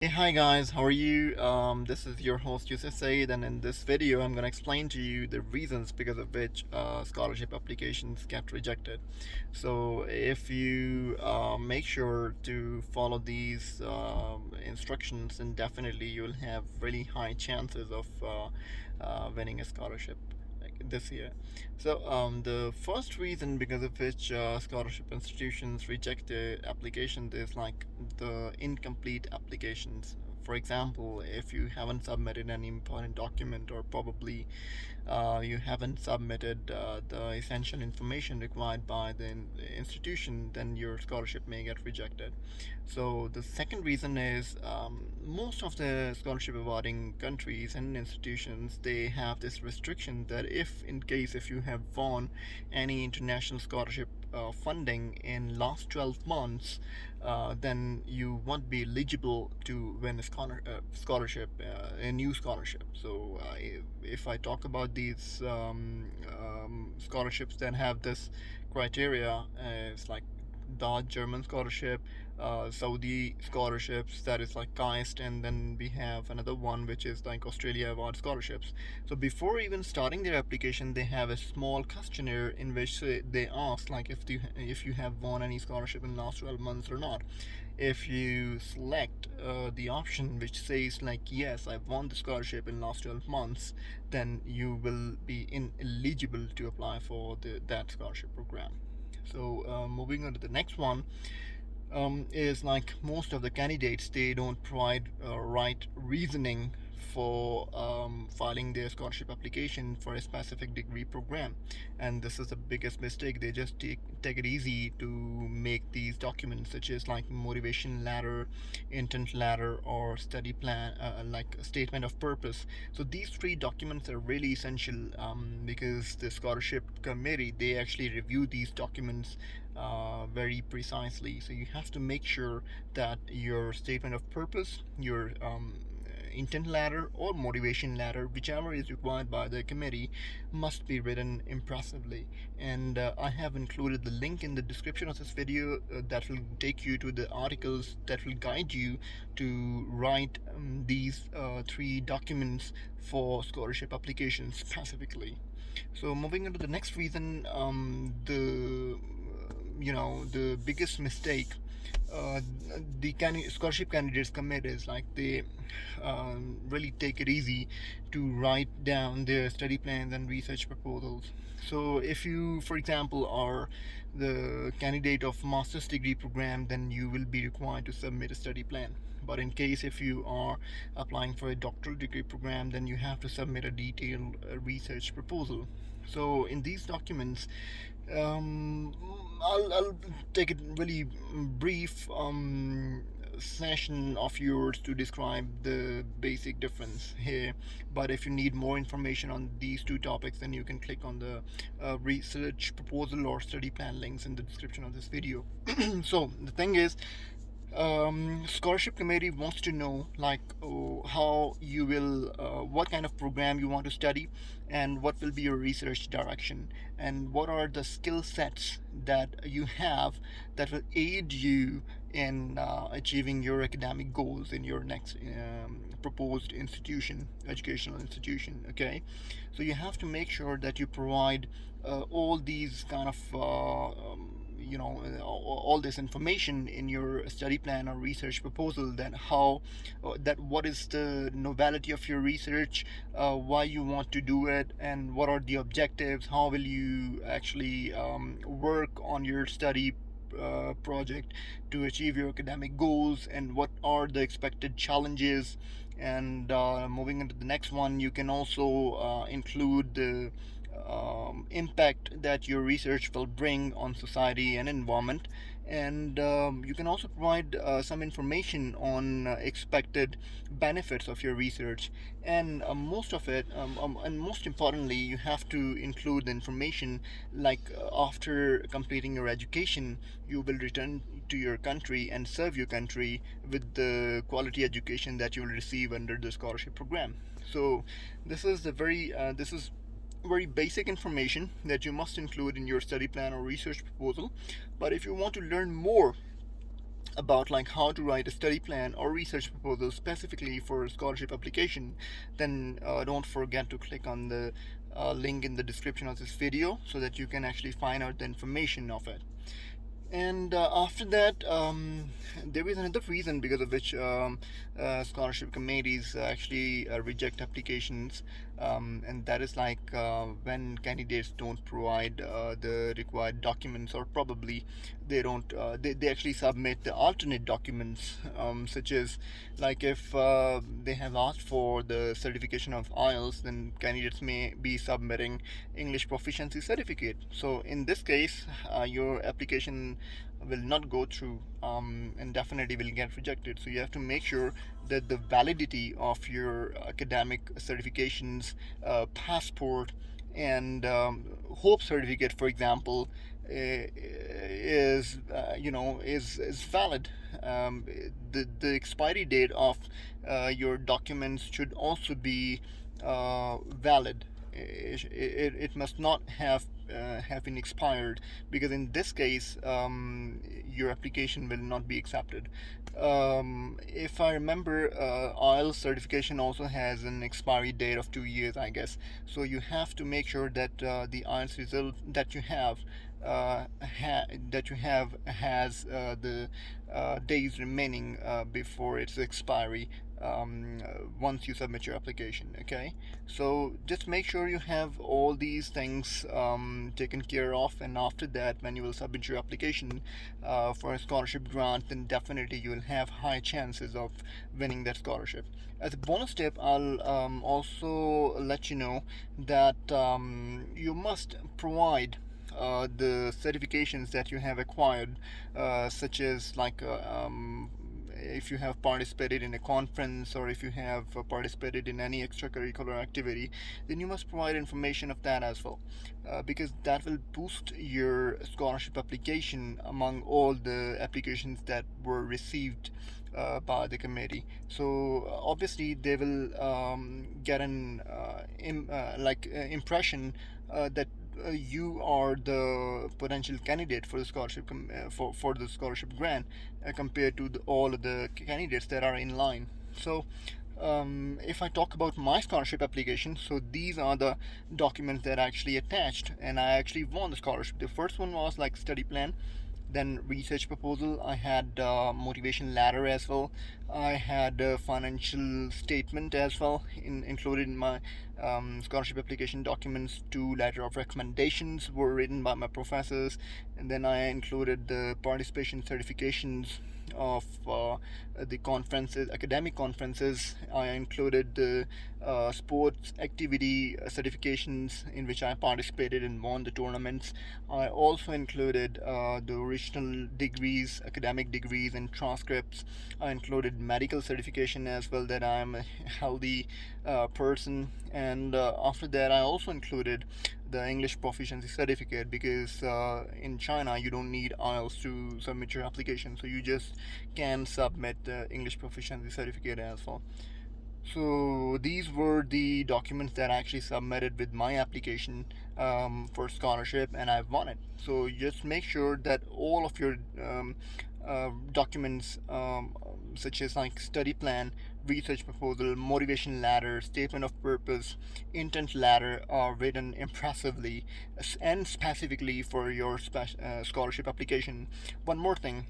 Hey, hi guys, how are you? This is your host Yusuf Said, and in this video, I'm going to explain to you the reasons because of which scholarship applications get rejected. So, if you make sure to follow these instructions, then definitely you'll have really high chances of winning a scholarship this year. So, the first reason because of which scholarship institutions reject the applications is like the incomplete applications. For example, if you haven't submitted any important document, or probably you haven't submitted the essential information required by the institution, then your scholarship may get rejected. So the second reason is most of the scholarship awarding countries and institutions, they have this restriction that if you have won any international scholarship funding in last 12 months, then you won't be eligible to win a scholarship, a new scholarship. So if I talk about these scholarships that have this criteria, it's like the German scholarship, Saudi scholarships, that is like KAIST, and then we have another one which is like Australia Award scholarships. So before even starting their application, they have a small questionnaire in which they ask like if you have won any scholarship in the last 12 months or not. If you select the option which says like yes, I've won the scholarship in last 12 months, then you will be ineligible to apply for that scholarship program. So moving on to the next one, is like most of the candidates, they don't provide right reasoning for filing their scholarship application for a specific degree program, and this is the biggest mistake. They just take it easy to make these documents such as like motivation letter, intent letter, or study plan, like a statement of purpose. So these three documents are really essential, because the scholarship committee, they actually review these documents very precisely. So you have to make sure that your statement of purpose, your intent letter, or motivation letter, whichever is required by the committee, must be written impressively. And I have included the link in the description of this video that will take you to the articles that will guide you to write these three documents for scholarship applications specifically. So moving on to the next reason, the biggest mistake uh, the scholarship candidates commit is like they really take it easy to write down their study plans and research proposals. So if you, for example, are the candidate of master's degree program, then you will be required to submit a study plan. But in case if you are applying for a doctoral degree program, then you have to submit a detailed research proposal. So in these documents, um, I'll take it really brief session of yours to describe the basic difference here. But if you need more information on these two topics, then you can click on the research proposal or study plan links in the description of this video. So the thing is, scholarship committee wants to know like how you will what kind of program you want to study, and what will be your research direction, and what are the skill sets that you have that will aid you in achieving your academic goals in your next proposed educational institution. Okay, so you have to make sure that you provide all these kind of all this information in your study plan or research proposal, that how that what is the novelty of your research, why you want to do it, and what are the objectives, how will you actually work on your study project to achieve your academic goals, and what are the expected challenges. And moving into the next one, you can also include the impact that your research will bring on society and environment. And you can also provide some information on expected benefits of your research. And most of it, and most importantly, you have to include the information like after completing your education, you will return to your country and serve your country with the quality education that you will receive under the scholarship program. So this is very basic information that you must include in your study plan or research proposal. But if you want to learn more about like how to write a study plan or research proposal specifically for a scholarship application, then don't forget to click on the link in the description of this video so that you can actually find out the information of it. And after that, there is another reason because of which scholarship committees actually reject applications, and that is like when candidates don't provide the required documents, or probably they don't. They actually submit the alternate documents, such as like if they have asked for the certification of IELTS, then candidates may be submitting English proficiency certificate. So in this case, your application will not go through, and definitely will get rejected. So you have to make sure that the validity of your academic certifications, passport, and hope certificate, for example, is valid. The expiry date of your documents should also be valid. It must not have been expired, because in this case your application will not be accepted. If I remember, IELTS certification also has an expiry date of 2 years, I guess. So you have to make sure that the IELTS result that you have has the days remaining before its expiry, once you submit your application. Okay, so just make sure you have all these things taken care of, and after that, when you will submit your application for a scholarship grant, then definitely you will have high chances of winning that scholarship. As a bonus tip, I'll also let you know that you must provide the certifications that you have acquired, such as like if you have participated in a conference, or if you have participated in any extracurricular activity, then you must provide information of that as well, because that will boost your scholarship application among all the applications that were received by the committee. So obviously they will get an impression that you are the potential candidate for the for the scholarship grant, compared to all of the candidates that are in line. So if I talk about my scholarship application, so these are the documents that I actually attached, and I actually won the scholarship. The first one was like study plan, then research proposal. I had motivation letter as well. I had a financial statement as well included in my scholarship application documents. Two letter of recommendations were written by my professors, and then I included the participation certifications of the conferences, academic conferences. I included the sports activity certifications in which I participated and won the tournaments. I also included the original degrees, academic degrees, and transcripts. I included medical certification as well, that I'm a healthy person. And after that, I also included the English proficiency certificate, because in China you don't need IELTS to submit your application, so you just can submit the English proficiency certificate as well. So these were the documents that I actually submitted with my application for scholarship, and I won it. So just make sure that all of your documents, such as like study plan, research proposal, motivation letter, statement of purpose, intent letter, are written impressively and specifically for your scholarship application. One more thing,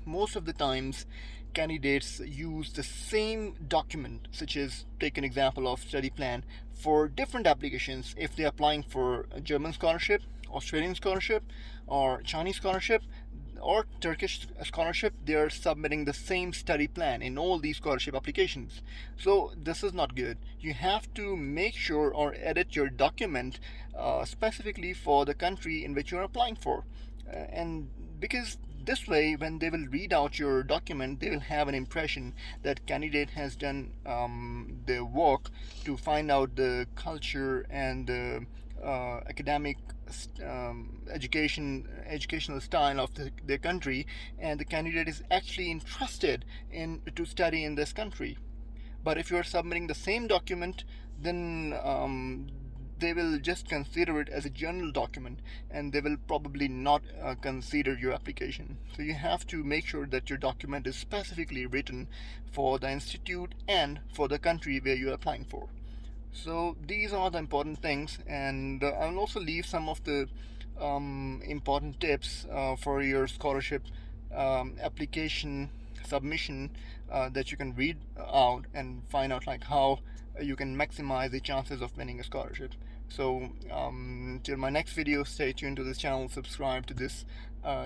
most of the times candidates use the same document, such as take an example of study plan, for different applications. If they're applying for a German scholarship, Australian scholarship, or Chinese scholarship, or Turkish scholarship, they are submitting the same study plan in all these scholarship applications. So this is not good. You have to make sure or edit your document specifically for the country in which you're applying for, and because this way, when they will read out your document, they will have an impression that candidate has done their work to find out the culture and the academic educational style of their country, and the candidate is actually interested in to study in this country. But if you are submitting the same document, then they will just consider it as a general document, and they will probably not consider your application. So you have to make sure that your document is specifically written for the institute and for the country where you're applying for. So these are the important things, and I'll also leave some of the important tips for your scholarship application submission that you can read out and find out like how you can maximize the chances of winning a scholarship. So till my next video, stay tuned to this channel, subscribe to this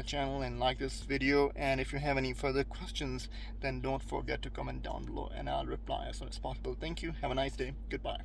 channel, and like this video. And if you have any further questions, then don't forget to comment down below, and I'll reply as soon as possible. Thank you. Have a nice day. Goodbye.